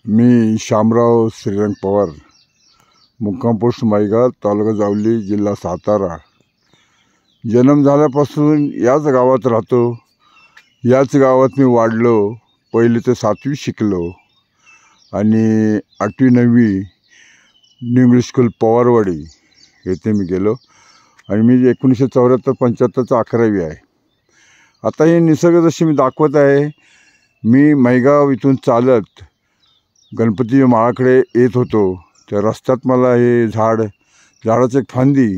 मी शामराव श्रीरंग पवार, मुक्काम पोस्ट माईगाव, तालुका जावली, जिल्हा सातारा. जन्म झाल्यापासून याच गावात राहतो. याच गावात मी वाढलो. पहिली ते 7वी शिकलो आणि 8वी 9वी न्यू इंग्लिश स्कूल पवारवाडी येथे मी गेलो आणि मी 1974-75चा 11वी आहे. आता हे निसर्ग जशी मी दाखवत आहे, मी मैगाव इथून चालत गणपती माळाकडे येत होतो. त्या रस्त्यात मला हे झाडाची एक फांदी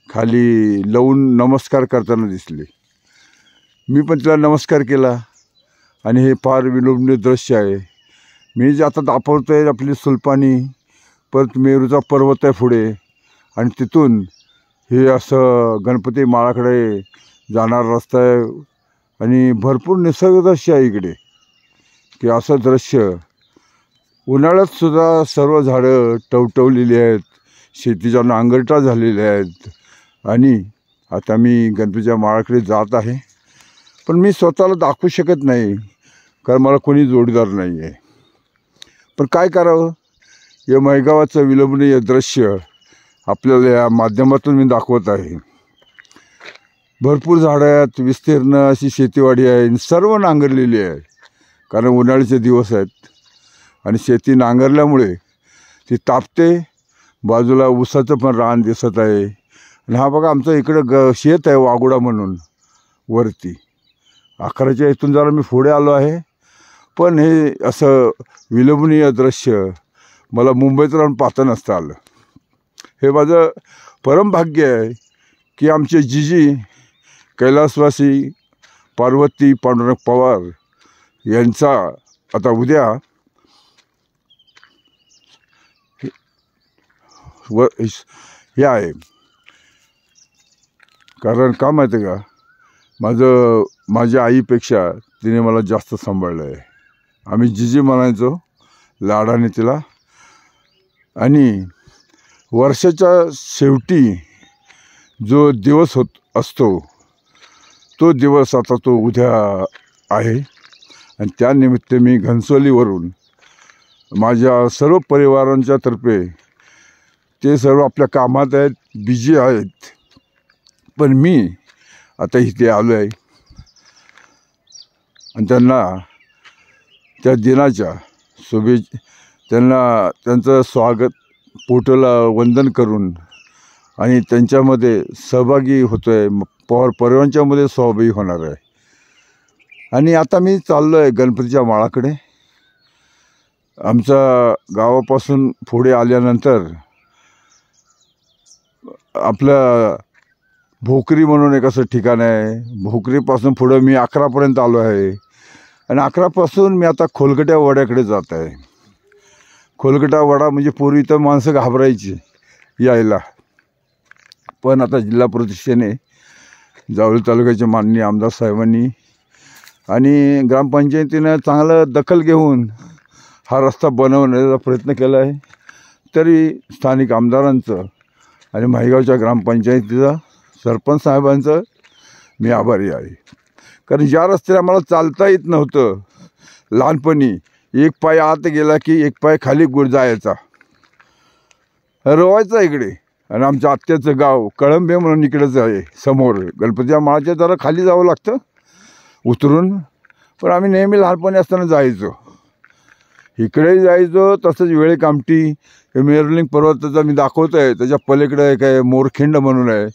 खाली लावून नमस्कार करताना दिसले. मी पण तिला नमस्कार केला आणि हे फार विलोभनीय दृश्य आहे. मी जे आता दाखवतो आहे आपली सुलपानी, परत मेरूचा पर्वत आहे पुढे आणि तिथून हे असं गणपती माळाकडे जाणारा रस्ता आहे आणि भरपूर निसर्ग दृश्य आहे इकडे. की असं दृश्य उन्हाळ्यात सुद्धा सर्व झाडं टवटवलेली आहेत, शेतीच्या नांगरटा झालेल्या आहेत. आणि आता मी गणपतीच्या माळाकडे जात आहे, पण मी स्वतःला दाखवू शकत नाही कारण मला कोणी जोडीदार नाही आहे. पण काय करावं, या मैगावाचं विलोभनीय दृश्य आपल्याला या माध्यमातून मी दाखवत आहे. भरपूर झाडं आहेत, विस्तीर्ण अशी शेतीवाडी आहे, सर्व नांगरलेली आहे कारण उन्हाळ्याचे दिवस आहेत आणि शेती नांगरल्यामुळे ती तापते. बाजूला ऊसाचं पण रान दिसत आहे आणि हा बघा आमचं इकडं शेत आहे वाघोडा म्हणून वरती. 11च्या इथून जरा मी पुढे आलो आहे, पण हे असं विलोभनीय दृश्य मला मुंबईत राहून पाहता नसतं आलं. हे माझं परमभाग्य आहे की आमचे जिजी कैलासवासी पार्वती पांडुरंग पवार यांचा आता उद्या हे आहे. कारण का माहिती आहे का, माझ्या आईपेक्षा तिने मला जास्त सांभाळलं आहे. आम्ही जिजी म्हणायचो लाडाने तिला. आणि वर्षाच्या शेवटी जो दिवस असतो तो दिवस आता तो उद्या आहे आणि त्यानिमित्त मी घनसोलीवरून माझ्या सर्व परिवारांच्या तर्फे, ते सर्व आपल्या कामात आहेत, बिझी आहेत, पण मी आता इथे आलो आहे आणि त्यांना त्या दिनाच्या त्यांना त्यांचं स्वागत, पोटला वंदन करून आणि त्यांच्यामध्ये सहभागी होतो आहे, पवार परिवारांच्यामध्ये सहभागी होणार आहे. आणि आता मी चाललो आहे गणपतीच्या माळाकडे. आमच्या गावापासून पुढे आल्यानंतर आपलं भोकरी म्हणून एक असं ठिकाण आहे. भोकरीपासून पुढं मी 11पर्यंत आलो आहे आणि 11पासून मी आता खोलकट्या वड्याकडे जात आहे. खोलकटा वडा म्हणजे पूर्वी तर माणसं घाबरायची यायला, पण आता जिल्हा परिषदेने, जावळी तालुक्याचे माननीय आमदार साहेबांनी आणि ग्रामपंचायतीनं चांगलं दखल घेऊन हा रस्ता बनवण्याचा प्रयत्न केला आहे. तरी स्थानिक आमदारांचं आणि माईगावच्या ग्रामपंचायतीचा, सरपंच साहेबांचं मी आभारी आहे. कारण ज्या रस्त्याला मला चालता येत नव्हतं लहानपणी, एक पाय आत गेला की एक पाय खाली जायचा, रोवायचा इकडे. आणि आमच्या आत्याचं गाव कळंबे म्हणून इकडेच आहे समोर, गणपतीच्या माळाच्या जरा खाली जावं लागतं उतरून. पण आम्ही नेहमी लहानपणी असताना जायचो, इकडे जायचो. तसंच वेळेकामठी मेरुलिंग पर्वताचा मी दाखवतो आहे, त्याच्या पलीकडे एक आहे मोरखिंड म्हणून आहे.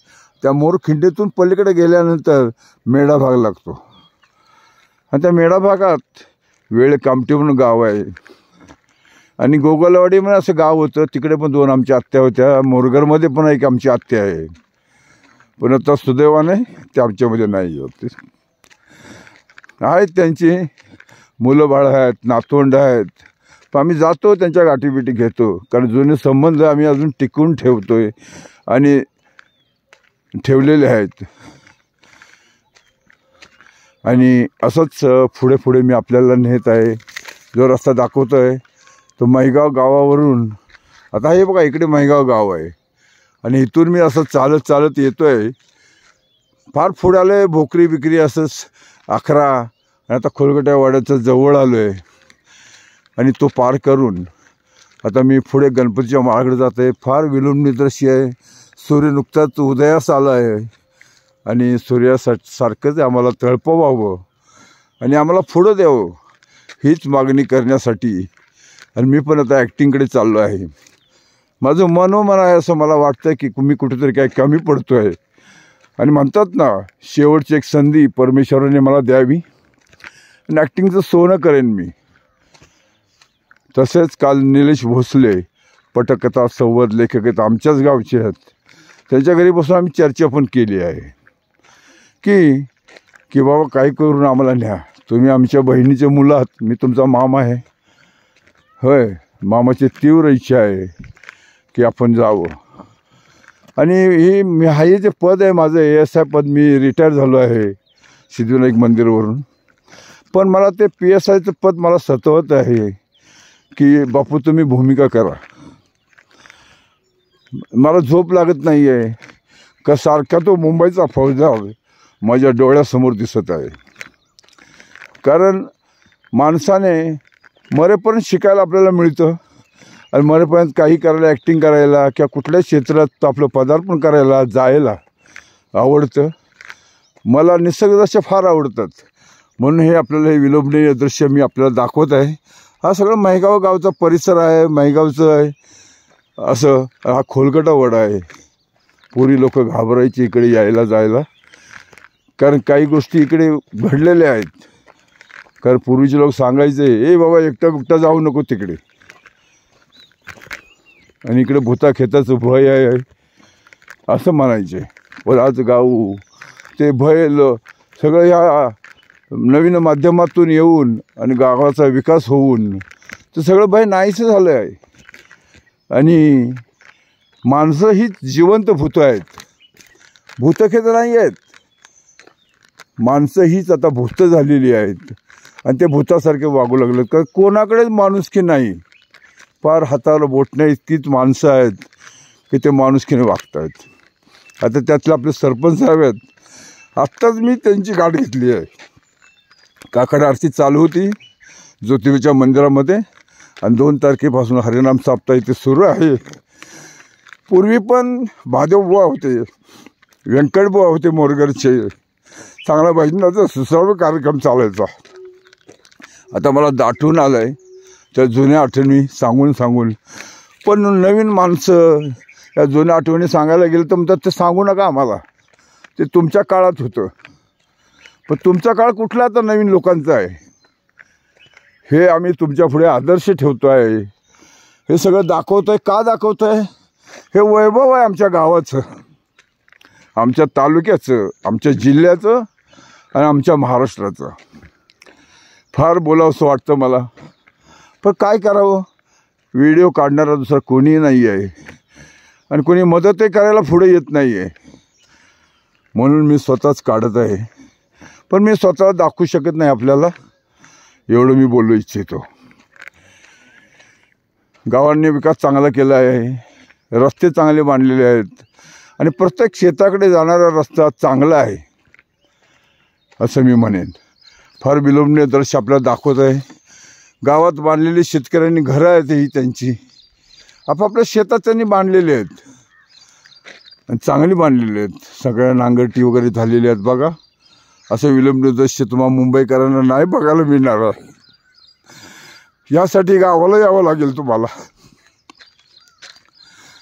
त्या मोरखिंडीतून पलीकडे गेल्यानंतर मेढा भाग लागतो आणि त्या मेढा भागात वेळेकामठी म्हणून गाव आहे आणि गोगलवाडी म्हणून असं गाव होतं. तिकडे पण 2 आमच्या आत्या होत्या. मोरगरमध्ये पण एक आमची आत्या आहे, पण आता सुदैवाने ते आमच्यामध्ये नाही होते. आहेत त्यांची मुलं बाळं आहेत, नातवंड आहेत, पण आम्ही जातो त्यांच्या गाठीबिटी घेतो कारण जुने संबंध आम्ही अजून टिकवून ठेवतोय आणि ठेवलेले आहेत. आणि असंच पुढे पुढे मी आपल्याला नेत आहे. जो रस्ता दाखवतो आहे तो मैगाव गावावरून, आता हे बघा इकडे मैगाव गाव आहे आणि इथून मी असं चालत चालत येतो आहे. फार पुढे आलो आहे, भोकरी बिकरी असंच 11 आणि आता खोलकट्या वाड्याच्या जवळ आलो आहे. आणि तो पार करून आता मी पुढे गणपतीच्या माळाकडे जात आहे. फार विलंबनी दृश्य आहे. सूर्य नुकताच उदयास आला आहे आणि सूर्यासारखंच आम्हाला तळपवावं आणि आम्हाला पुढं द्यावं हीच मागणी करण्यासाठी आणि मी पण आता ॲक्टिंगकडे चाललो आहे. माझं मनोमन आहे असं मला वाटतं की मी कुठेतरी काय कमी पडतो आहे आणि म्हणतात ना शेवटची एक संधी परमेश्वराने मला द्यावी आणि ॲक्टिंगचं सोनं करेन मी. तसेच काल निलेश भोसले पटकथा संवाद लेखक आहेत, आमच्याच गावचे आहेत. त्यांच्या घरी बसून आम्ही चर्चा पण केली आहे की बाबा काय करून आम्हाला न्या. तुम्ही आमच्या बहिणीचे मुलं आहात. मी तुमचा मामा आहे. होय, मामाची तीव्र इच्छा आहे की आपण जावं. आणि हे जे पद आहे माझं ASI पद, मी रिटायर झालो आहे सिद्धिविनायक मंदिरवरून. पण मला ते PSIचं पद मला सतवत आहे की बापू तुम्ही भूमिका करा. मला झोप लागत नाही आहे का सारखा तो मुंबईचा फौजदार माझ्या डोळ्यासमोर दिसत आहे. कारण माणसाने मरेपर्यंत शिकायला आपल्याला मिळतं आणि मरेपर्यंत काही करायला, ॲक्टिंग करायला किंवा कुठल्याच क्षेत्रात आपलं पदार्पण करायला जायला आवडतं. मला निसर्गदृश्य फार आवडतात म्हणून हे आपल्याला हे विलोभनीय दृश्य मी आपल्याला दाखवत आहे. हा सगळं महिगाव गावचा परिसर आहे. महिगावचं आहे असं हा खोलगटा वडा आहे. पूर्वी लोक घाबरायचे इकडे यायला जायला, कारण काही गोष्टी इकडे घडलेल्या आहेत. कारण पूर्वीचे लोक सांगायचे ए बाबा एकटा गुप्ता जाऊ नको तिकडे, आणि इकडे भूताखेताचं भय आहे असं म्हणायचे. पण आज गाव ते भय सगळं ह्या नवीन माध्यमातून येऊन आणि गावाचा विकास होऊन ते सगळं भय नाहीसं झालं आहे. आणि माणसं हीच जिवंत भूतं आहेत, भूतखेतं नाही आहेत. माणसं हीच आता भूत झालेली आहेत आणि ते भूतासारखे वागू लागले. कारण कोणाकडेच माणुसकी नाही. फार हातावर बोटण्या इतकीच माणसं आहेत की ते माणुसकीने वागत आहेत. आता त्यातले आपले सरपंच साहेब आहेत. आत्ताच मी त्यांची गाठ घेतली आहे. काकड आरती चालू होती ज्योतिबाच्या मंदिरामध्ये आणि 2 तारखेपासून हरिनाम सप्ताह इथे सुरू आहे. पूर्वी पण महादेवबुवा होते, व्यंकटबुवा होते मोरगरचे. चांगला भजनाचा सुसर्व कार्यक्रम चालायचा. आता मला दाटून आलं आहे त्या जुन्या आठवणी सांगून. पण नवीन माणसं या जुन्या आठवणी सांगायला गेलं तर म्हणतात ते सांगू नका आम्हाला, ते तुमच्या काळात होतं. पण तुमचा काळ कुठला आता नवीन लोकांचा आहे हे आम्ही तुमच्या पुढे आदर्श ठेवतो आहे. हे सगळं दाखवतो आहे. का दाखवतो आहे? हे वैभव आहे आमच्या गावाचं, आमच्या तालुक्याचं, आमच्या जिल्ह्याचं आणि आमच्या महाराष्ट्राचं. फार बोलावंसं वाटतं मला, पण काय करावं. व्हिडिओ काढणारा दुसरा कोणीही नाही आहे आणि कोणी मदतही करायला पुढे येत नाही आहे. म्हणून मी स्वतःच काढत आहे. पण मी स्वतःला दाखवू शकत नाही आपल्याला, एवढं मी बोलू इच्छितो. गावांनी विकास चांगला केला आहे, रस्ते चांगले बांधलेले आहेत आणि प्रत्येक शेताकडे जाणारा रस्ता चांगला आहे असं मी म्हणेन. फार विलोभनीय दृश्य आपल्याला दाखवत आहे. गावात बांधलेली शेतकऱ्यांनी घरं आहेत ही त्यांची, आपापल्या शेतात त्यांनी बांधलेली आहेत आणि चांगली बांधलेली आहेत. सगळ्या नांगरटी वगैरे झालेली आहेत बघा. असं विलोभनीय दृश्य तुम्हाला मुंबईकरांना नाही बघायला मिळणार आहे. यासाठी गावाला यावं लागेल तुम्हाला,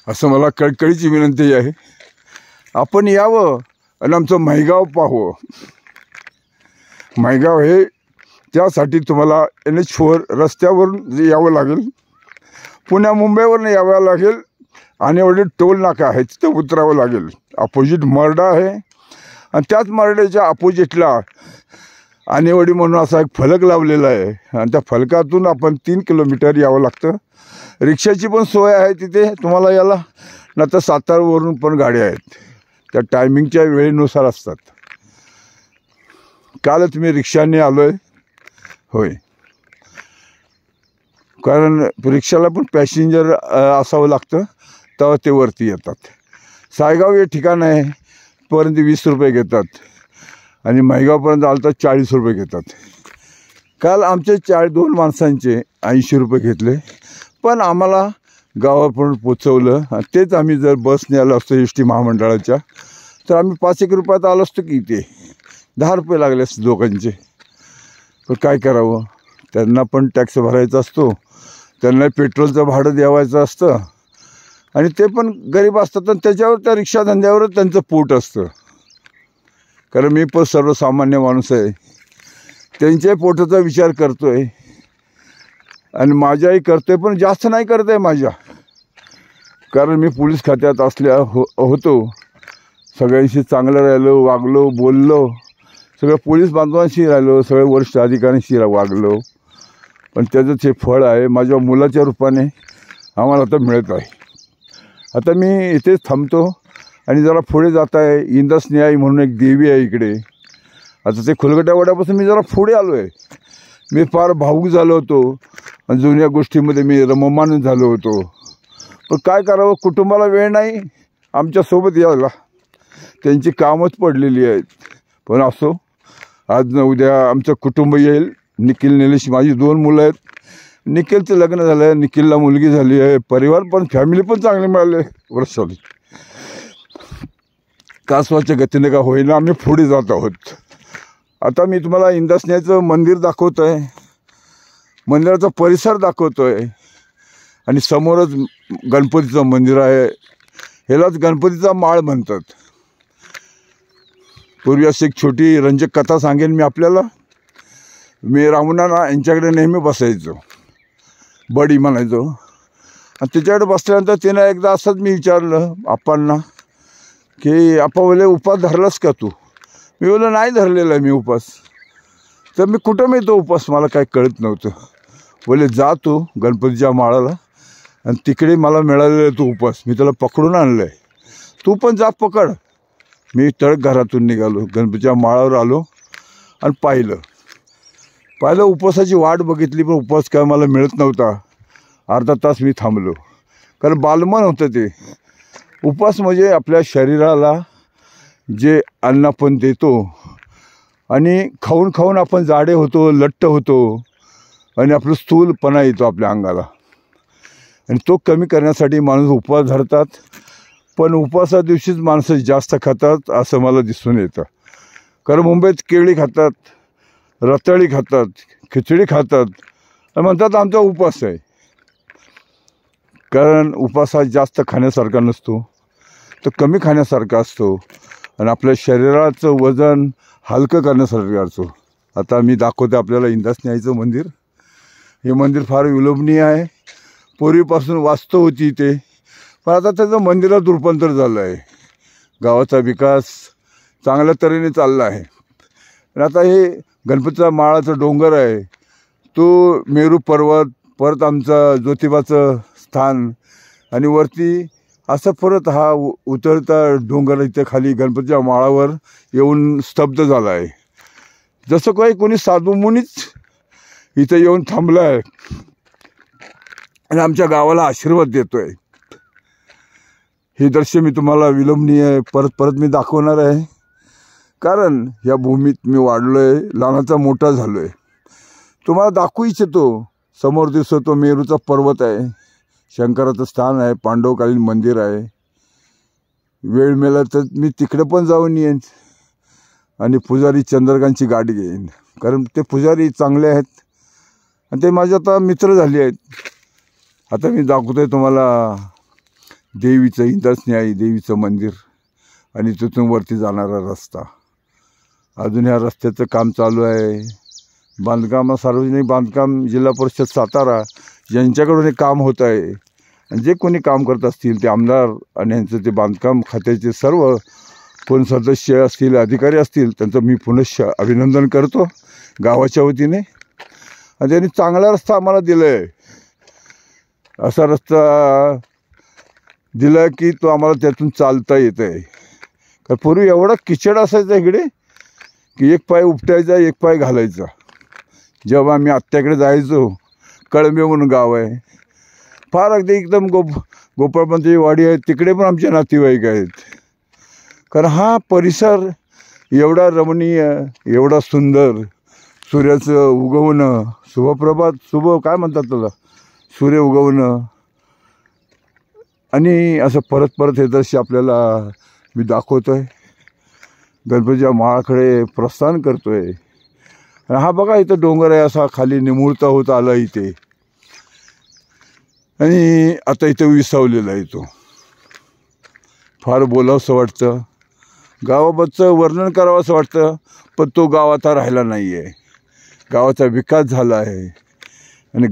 असं मला कळकळीची विनंती आहे. आपण यावं आणि आमचं महिगाव पाहावं. महिगाव हे त्यासाठी तुम्हाला NH4 रस्त्यावरून यावं लागेल, पुण्या मुंबईवरून यावं लागेल आणि एवढे टोल नाका आहे तिथं उतरावं लागेल. अपोजिट मरडा आहे आणि त्याच मरड्याच्या अपोजिटला आणेवाडी म्हणून असा एक फलक लावलेला आहे आणि त्या फलकातून आपण 3 किलोमीटर यावं लागतं. रिक्षाची पण सोय आहे तिथे तुम्हाला याला, ना तर सातारावरून पण गाड्या आहेत, त्या टायमिंगच्या वेळेनुसार असतात. कालच मी रिक्षाने आलो आहे. होय, कारण रिक्षाला पण पॅसेंजर असावं लागतं तेव्हा ते वरती येतात. सायगाव हे ठिकाण आहे पर्यंत 20 रुपये घेतात आणि महिगावपर्यंत आलं तर 40 रुपये घेतात. काल आमचे 2 माणसांचे 80 रुपये घेतले, पण आम्हाला गावापर्यंत पोचवलं. तेच आम्ही जर बसने आलो असतो एस टी महामंडळाच्या तर आम्ही 5-1 रुपयात आलो असतो की. ते 10 रुपये लागले असते दोघांचे. पण काय करावं, त्यांना पण टॅक्स भरायचा असतो, त्यांना पेट्रोलचं भाडं द्यावायचं असतं आणि ते पण गरीब असतात आणि त्याच्यावर त्या रिक्षा धंद्यावरच त्यांचं पोट असतं. कारण मी पण सर्वसामान्य माणूस आहे, त्यांच्याही पोटाचा विचार करतो आहे आणि माझ्याही करतो आहे, पण जास्त नाही करत आहे माझ्या. कारण मी पोलीस खात्यात होतो, सगळ्यांशी चांगलं राहिलो, वागलो, बोललो, सगळं पोलीस बांधवांशी राहिलो, सगळ्या वरिष्ठ अधिकाऱ्यांशी वागलो. पण त्याचंच हे फळ आहे माझ्या मुलाच्या रूपाने आम्हाला आता मिळत आहे. आता मी इथेच थांबतो आणि जरा पुढे जात आहे. इंदासनी आई म्हणून एक देवी आहे इकडे. आता ते खुलगट्या वाड्यापासून मी जरा पुढे आलो आहे. मी फार भावूक झालो होतो आणि जुन्या गोष्टीमध्ये मी रममाण झालो होतो. पण काय करावं, कुटुंबाला वेळ नाही आमच्यासोबत यायला, त्यांची कामच पडलेली आहेत. पण असो, आज न उद्या आमचं कुटुंब येईल. निखिल निलेश माझी 2 मुलं आहेत. निखिलचं लग्न झालं आहे, निखिलला मुलगी झाली आहे, परिवार पण फॅमिली पण चांगले मिळाले वर्षाली. कासवाच्या गतीने का होईना आम्ही पुढे जात आहोत. आता मी तुम्हाला इंदासण्याचं मंदिर दाखवतो आहे, मंदिराचा परिसर दाखवतो आहे आणि समोरच गणपतीचं मंदिर आहे. ह्यालाच गणपतीचा माळ म्हणतात. पूर्वी अशी एक छोटी रंजक कथा सांगेन मी आपल्याला. मी रामनाना यांच्याकडे नेहमी बसायचो, बडी म्हणायचो. आणि त्याच्याकडे बसल्यानंतर तिनं एकदा असंच मी विचारलं आप्पांना की आप्पा बोले उपास धरलास का तू? मी बोललो नाही धरलेला आहे मी उपास. तर मी कुठं मिळतो उपास, मला काय कळत नव्हतं. बोले जा तू गणपतीच्या माळाला आणि तिकडे मला मिळालेला तो उपास मी त्याला पकडून आणलं आहे, तू पण जा पकड. मी तळक घरातून निघालो, गणपतीच्या माळावर आलो आणि पाहिलं उपवासाची वाट बघितली, पण उपवास काय मला मिळत नव्हता. अर्धा तास मी थांबलो, कारण बालमन होतं ते. उपवास म्हणजे आपल्या शरीराला जे अन्न आपण देतो आणि खाऊन खाऊन आपण जाडे होतो, लठ्ठ होतो आणि आपलं स्थूलपणा येतो आपल्या अंगाला, आणि तो कमी करण्यासाठी माणूस उपवास धरतात. पण उपवासा दिवशीच माणसं जास्त खातात असं मला दिसून येतं. कारण मुंबईत केळी खातात, रताळी खातात, खिचडी खातात आणि म्हणतात आमचा उपवास आहे. कारण उपवास हा जास्त खाण्यासारखा नसतो, तो कमी खाण्यासारखा असतो आणि आपल्या शरीराचं वजन हलकं करण्यासारखं असतो. आता मी दाखवते आपल्याला इंदासनी आईचं मंदिर. हे मंदिर फार विलोभनीय आहे. पूर्वीपासून वास्तू होती इथे, पण आता त्याचं मंदिरात रूपांतर झालं आहे. गावाचा विकास चांगल्या तऱ्हेने चालला आहे. आणि आता हे गणपतीचा माळाचा डोंगर आहे, तो मेरू पर्वत, परत आमचा ज्योतिबाचं स्थान आणि वरती असं परत हा उतरता डोंगर इथे खाली गणपतीच्या माळावर येऊन स्तब्ध झाला आहे. जसं काही कोणी साधू मुनीच इथे येऊन थांबलं आहे आणि आमच्या गावाला आशीर्वाद देतो आहे. हे दृश्य मी तुम्हाला विलोभनीय परत मी दाखवणार आहे. कारण या भूमीत मी वाढलो आहे, लहानाचा मोठा झालो आहे. तुम्हाला दाखवू इच्छितो. समोर दिसतो तो मेरूचा पर्वत आहे, शंकराचं स्थान आहे, पांडवकालीन मंदिर आहे. वेळ मिळाला तर मी तिकडे पण जाऊन येईन आणि पुजारी चंद्रकांतची गाडी घेईन, कारण ते पुजारी चांगले आहेत आणि ते माझे आता मित्र झाले आहेत. आता मी दाखवतोय तुम्हाला देवीचं, इंदासनी आई देवीचं मंदिर आणि तिथून वरती जाणारा रस्ता. अजून ह्या रस्त्याचं काम चालू आहे. बांधकाम, सार्वजनिक बांधकाम जिल्हा परिषद सातारा यांच्याकडून हे काम होत आहे. आणि जे कोणी काम करत असतील ते आमदार आणि यांचं ते बांधकाम खात्याचे सर्व कोण सदस्य असतील, अधिकारी असतील, त्यांचं मी पुनश्च अभिनंदन करतो गावाच्या वतीने. आणि त्यांनी चांगला रस्ता आम्हाला दिला आहे. असा रस्ता दिला की तो आम्हाला त्यातून चालता येत आहे. कारण पूर्वी एवढा किचड असायचा इकडे की एक पाय उपटायचा, एक पाय घालायचा. जेव्हा आम्ही आत्याकडे जायचो, कळंबे म्हणून गाव आहे, फार अगदी एकदम गोपाळपंताची वाडी आहे, तिकडे पण आमचे नातेवाईक आहेत. कारण हा परिसर एवढा रमणीय, एवढा सुंदर, सूर्याचं उगवणं, शुभप्रभात, काय म्हणतात त्याला, सूर्य उगवणं, आणि असं परत परत हे दृश्य आपल्याला मी दाखवतोय. गणपतीच्या माळाकडे प्रस्थान करतोय. आणि हा बघा इथं डोंगर आहे, असा खाली निमुळता होत आला इथे, आणि आता इथं विसावलेला आहे तो. फार बोलावंसं वाटतं, गावाबद्दलचं वर्णन करावं असं वाटतं, पण तो गाव आता राहिला नाही आहे. गावाचा विकास झाला आहे. आणि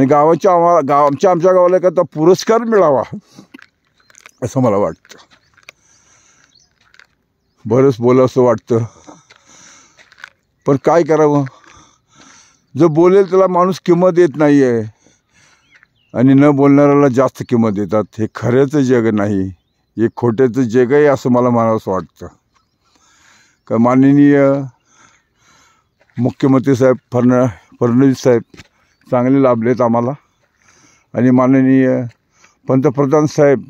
आमच्या गावाला एक आता पुरस्कार मिळावा असं मला वाटतं. बरंच बोलावंसं वाटतं, पण काय करावं. जो बोलेल त्याला माणूस किंमत देत नाही आहे, आणि न बोलणाऱ्याला जास्त किंमत देतात. हे खऱ्याचं जग नाही, हे खोट्याचं जग आहे असं मला म्हणावंसं वाटतं. का माननीय मुख्यमंत्री साहेब फडणवीस साहेब चांगले लाभलेत आम्हाला, आणि माननीय पंतप्रधान साहेब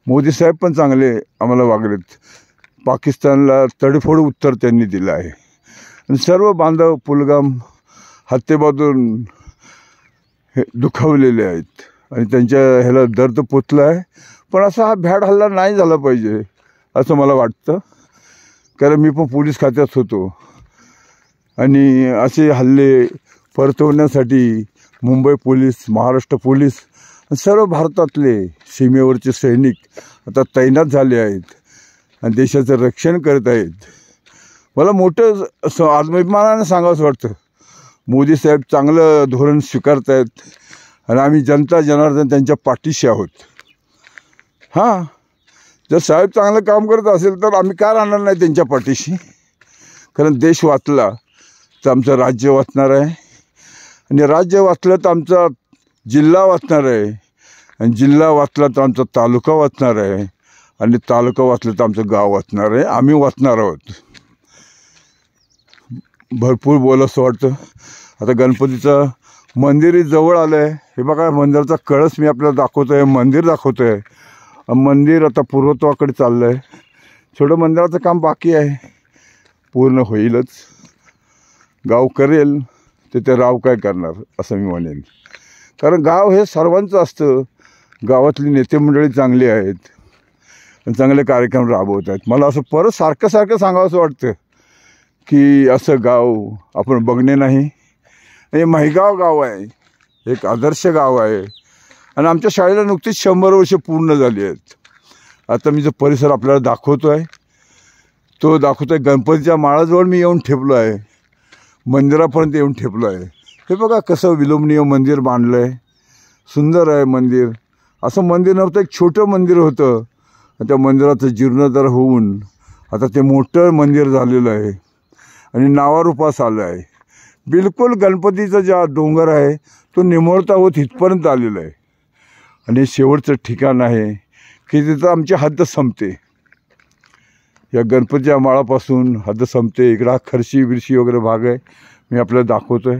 मोदी साहेब पण चांगले आम्हाला वागलेत. पाकिस्तानला तडफोड उत्तर त्यांनी दिलं आहे. आणि सर्व बांधव पुलगाम हत्येबाजून हे दुखावलेले आहेत, आणि त्यांच्या ह्याला दर्द पोचलं आहे. पण असा हा भ्याड हल्ला नाही झाला पाहिजे असं मला वाटतं. कारण मी पण पोलीस खात्यात होतो, आणि असे हल्ले परतवण्यासाठी मुंबई पोलीस, महाराष्ट्र पोलीस, सर्व भारतातले सीमेवरचे सैनिक आता तैनात झाले आहेत, आणि देशाचं रक्षण करत आहेत. मला मोठं आत्माभिमानाने सांगावंसं वाटतं, मोदी साहेब चांगलं धोरण स्वीकारत आहेत, आणि आम्ही जनता जनार्दन त्यांच्या पाठीशी आहोत. हां, जर साहेब चांगलं काम करत असेल तर आम्ही का राहणार नाही त्यांच्या पाठीशी. कारण देश वाचला तर आमचं राज्य वाचणार आहे, आणि राज्य वाचलं तर आमचा जिल्हा वाचणार आहे, आणि जिल्हा वाचला तर आमचा तालुका वाचणार आहे, आणि तालुका वाचलं तर आमचं गाव वाचणार आहे. आम्ही वाचणार आहोत. भरपूर बोलावंसं वाटतं. आता गणपतीचं मंदिरही जवळ आलं आहे. हे बघा मंदिराचा कळस मी आपल्याला दाखवतो आहे, मंदिर दाखवतो आहे. मंदिर आता पूर्वत्वाकडे चाललं आहे. छोटं मंदिराचं काम बाकी आहे, पूर्ण होईलच. गाव करेल ते राव काय करणार असं मी म्हणेन. कारण गाव हे सर्वांचं असतं. गावातली नेते मंडळी चांगली आहेत, आणि चांगले कार्यक्रम राबवत आहेत. मला असं परत सारखं सांगावंसं वाटतं की असं गाव आपण बघणे नाही. हे महिगाव गाव आहे, एक आदर्श गाव आहे, आणि आमच्या शाळेला नुकतीच 100 वर्ष पूर्ण झाली आहेत. आता मी जो परिसर आपल्याला दाखवतो आहे तो दाखवतो आहे. गणपतीच्या माळाजवळ मी येऊन ठेपलो आहे, मंदिरापर्यंत येऊन ठेपलो आहे. हे बघा कसं विलोभनीय मंदिर बांधलं आहे, सुंदर आहे मंदिर. असं मंदिर नव्हतं, एक छोटं मंदिर होतं. त्या मंदिराचं जीर्णोद्धार होऊन आता ते मोठं मंदिर झालेलं आहे, आणि नावारूपास आलं आहे. बिलकुल गणपतीचा ज्या डोंगर आहे तो निमुळता होत इथपर्यंत आलेला आहे, आणि शेवटचं ठिकाण आहे की तिथं आमची हद्द संपते. या गणपतीच्या माळापासून हद्द संपते. इकडं खर्शी बिरशी वगैरे भाग आहे, मी आपल्याला दाखवतो आहे.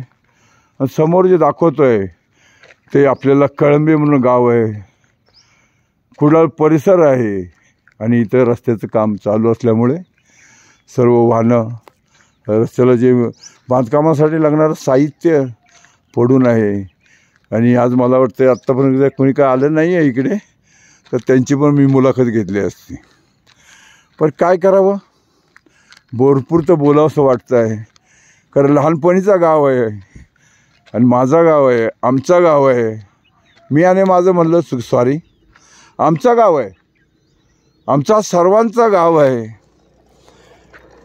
आणि समोर जे दाखवतो आहे ते आपल्याला कळंबे म्हणून गाव आहे, कुडाळ परिसर आहे. आणि इथं रस्त्याचं काम चालू असल्यामुळे सर्व वाहनं, रस्त्याला जे बांधकामासाठी लागणारं साहित्य पडून आहे. आणि आज मला वाटतं आत्तापर्यंत कोणी काय आलं नाही आहे इकडे, तर त्यांची पण मी मुलाखत घेतली असती. पण काय करावं, भरपूर तर बोलावंसं वाटतं आहे. कारण लहानपणीचा गाव आहे, आणि माझा गाव आहे, आमचा गाव आहे. मी आणि माझं म्हणलं सॉरी, आमचा गाव आहे, आमचा सर्वांचा गाव आहे.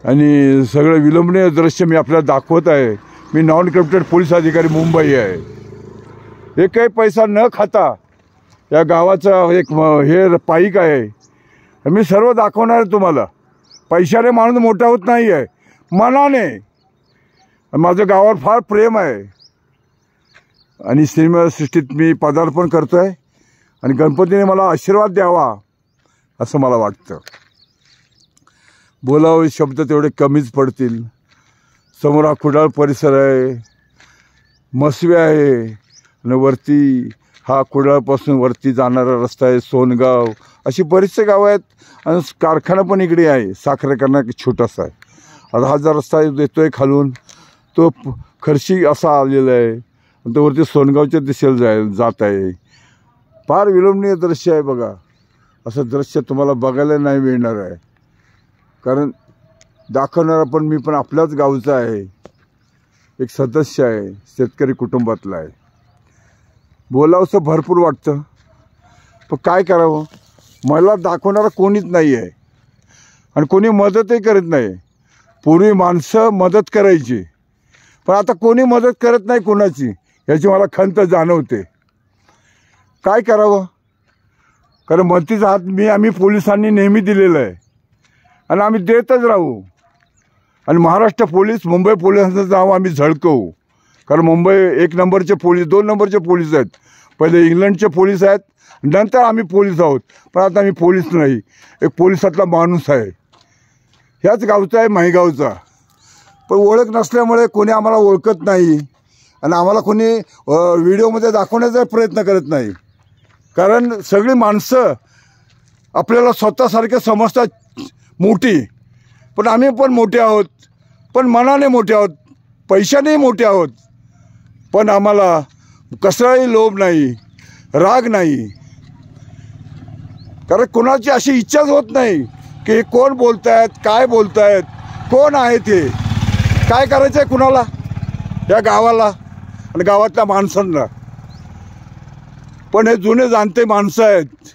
आणि सगळं विलंबनीय दृश्य मी आपल्याला दाखवत आहे. मी नॉन करप्टेड पोलीस अधिकारी मुंबई आहे. एकही पैसा न खाता या गावाचा एक हे पाईक आहे. मी सर्व दाखवणार आहे तुम्हाला. पैशाने माणूस मोठा होत नाही आहे, मनाने. माझं गावावर फार प्रेम आहे, आणि सिनेमासृष्टीत मी पदार्पण करतो आहे, आणि गणपतीने मला आशीर्वाद द्यावा असं मला वाटतं. बोलावे शब्द तेवढे कमीच पडतील. समोर हा कुडाळ परिसर आहे, मसवे आहे, आणि वरती हा कुडाळपासून वरती जाणारा रस्ता आहे, सोनगाव, अशी बरीचसे गावं आहेत. आणि कारखाना पण इकडे आहे, साखर कारखाना छोटासा आहे. आता हा जो रस्ता येतो आहे खालून तो खर्शी असा आलेला आहे आणि तो वरती सोनगावच्या दिशेला जात आहे. फार विलोभनीय दृश्य आहे बघा. असं दृश्य तुम्हाला बघायला नाही मिळणार आहे, कारण दाखवणारा पण मी पण आपल्याच गावचा आहे, एक सदस्य आहे, शेतकरी कुटुंबातला आहे. बोलावंसं भरपूर वाटतं, पण काय करावं. मला दाखवणारा कोणीच नाही आहे आणि कोणी मदतही करत नाही. पूर्वी माणसं मदत करायची, पण आता कोणी मदत करत नाही कोणाची, याची मला खंत जाणवते. काय करावं, कारण मदतीचा हात आम्ही पोलिसांनी नेहमी दिलेला आहे आणि आम्ही देतच राहू. आणि महाराष्ट्र पोलीस, मुंबई पोलिसांचं नाव आम्ही झळकवू, कारण मुंबई 1 नंबरचे पोलीस, 2 नंबरचे पोलीस आहेत. पहिले इंग्लंडचे पोलीस आहेत, नंतर आम्ही पोलीस आहोत. पण आता आम्ही पोलीस नाही, एक पोलिसातला माणूस आहे. ह्याच गावचा आहे, माहीगावचा. पण ओळख नसल्यामुळे कोणी आम्हाला ओळखत नाही आणि आम्हाला कोणी व्हिडिओमध्ये दाखवण्याचा प्रयत्न करत नाही, कारण सगळी माणसं आपल्याला स्वतःसारखे समजतात मोठी. पण आम्ही पण मोठे आहोत, पण मनाने मोठे आहोत, पैशानेही मोठे आहोत. पण आम्हाला कसलाही लोभ नाही, राग नाही, कारण कोणाची अशी इच्छाच होत नाही की कोण बोलतायत, काय बोलतायत, कोण आहे ते, काय करायचं आहे कुणाला, या गावाला आणि गावातल्या माणसांना. पण हे जुने जाणते माणसं आहेत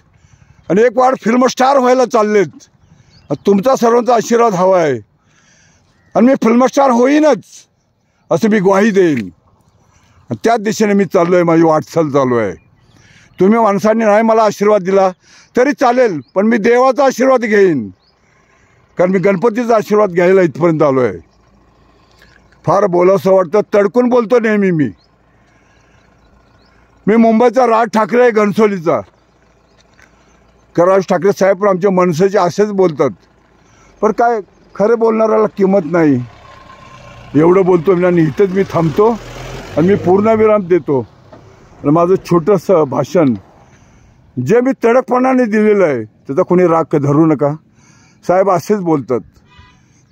आणि एक वार फिल्म स्टार व्हायला चाललेत. तुमचा सर्वांचा आशीर्वाद हवा आहे आणि मी फिल्म स्टार होईनच असं मी ग्वाही देईन. त्याच दिशेने मी चाललो आहे, माझी वाटचाल चालू आहे. तुम्ही माणसांनी नाही मला आशीर्वाद दिला तरी चालेल, पण मी देवाचा आशीर्वाद घेईन, कारण मी गणपतीचा आशीर्वाद घ्यायला इथपर्यंत आलो आहे. फार बोलावंसं वाटतं, तडकून बोलतो नेहमी मी मुंबईचा राज ठाकरे आहे, घनसोलीचा. राज ठाकरे साहेब पण आमच्या मनसेचे असेच बोलतात, पण काय खरं बोलणाऱ्याला किंमत नाही. एवढं बोलतो मी आणि इथंच मी थांबतो आणि मी पूर्णविराम देतो. आणि माझं छोटंसं भाषण जे मी तडकपणाने दिलेलं आहे त्याचा कोणी राग धरू नका. साहेब असेच बोलतात,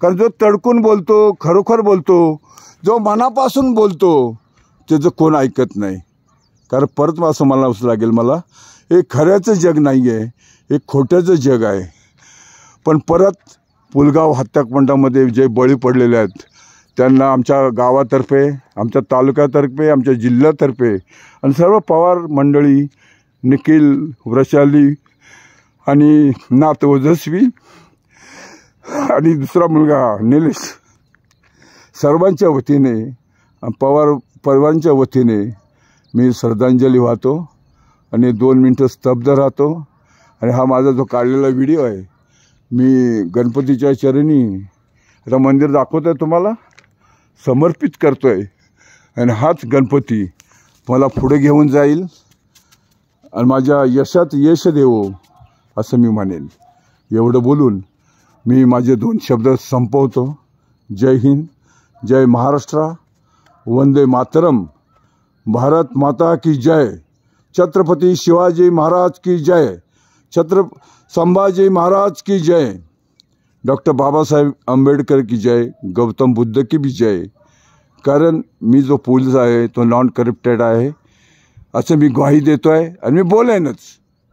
कारण जो तडकून बोलतो, खरोखर बोलतो, जो मनापासून बोलतो त्याचं कोण ऐकत नाही. कारण परत असं मला असं लागेल, मला हे खऱ्याचं जग नाही आहे, हे खोट्याचं जग आहे. पण परत पुलगाव हत्याकांडामध्ये जे बळी पडलेले आहेत त्यांना आमच्या गावातर्फे, आमच्या तालुक्यातर्फे, आमच्या जिल्ह्यातर्फे आणि सर्व पवार मंडळी, निखिल, वृषाली आणि नाथ ओजस्वी आणि दुसरा मुलगा निलेश, सर्वांच्या वतीने, पवार परिवारांच्या वतीने मी श्रद्धांजली वाहतो आणि 2 मिनटं स्तब्ध राहतो. आणि हा माझा जो काढलेला व्हिडिओ आहे मी गणपतीच्या चरणी, आता मंदिर दाखवतो आहे तुम्हाला, समर्पित करतो आहे. आणि हाच गणपती मला पुढे घेऊन जाईल आणि माझ्या यशात यश देवो असं मी म्हणेन. एवढं बोलून मी माझे 2 शब्द संपवतो. जय हिंद, जय महाराष्ट्र, वंदे मातरम, भारत माता की जय, छत्रपति शिवाजी महाराज की जय, संभाजी महाराज की जय, डॉक्टर बाबासाहेब आंबेडकर की जय, गौतम बुद्ध की भी जय. कारण मी जो पोलीस आहे तो नॉन करप्टेड आहे असं मी ग्वाही देतो आहे आणि मी बोलेनच,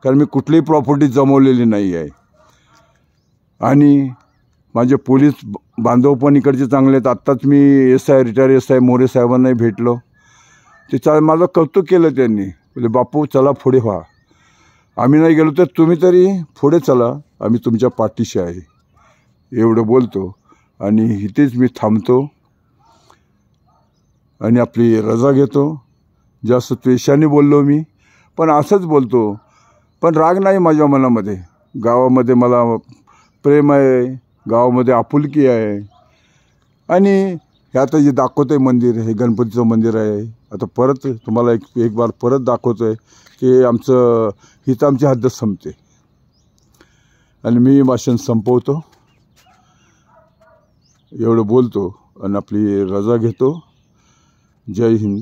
कारण मी कुठलीही प्रॉपर्टी जमवलेली नाही आहे. आणि माझे पोलीस बांधव पण इकडचे चांगले आहेत. आत्ताच मी रिटायर SI मोरे साहेबांनाही भेटलो, ते माझं कौतुक केलं त्यांनी. बोले बापू चला पुढे व्हा, आम्ही नाही गेलो तर तुम्ही तरी पुढे चला, आम्ही तुमच्या पाठीशी आहे. एवढं बोलतो आणि इथेच मी थांबतो आणि आपली रजा घेतो. जास्त त्वेषाने बोललो मी, पण असंच बोलतो, पण राग नाही माझ्या मनामध्ये. गावामध्ये मला प्रेम आहे, गावामध्ये आपुलकी आहे. आणि हे आता जे दाखवतो आहे मंदिर, हे गणपतीचं मंदिर आहे. आता परत तुम्हाला एक बार परत दाखवतो आहे की हिथं आमची हद्द संपते आणि मी भाषण संपवतो. एवढं बोलतो आणि आपली रजा घेतो. जय हिंद.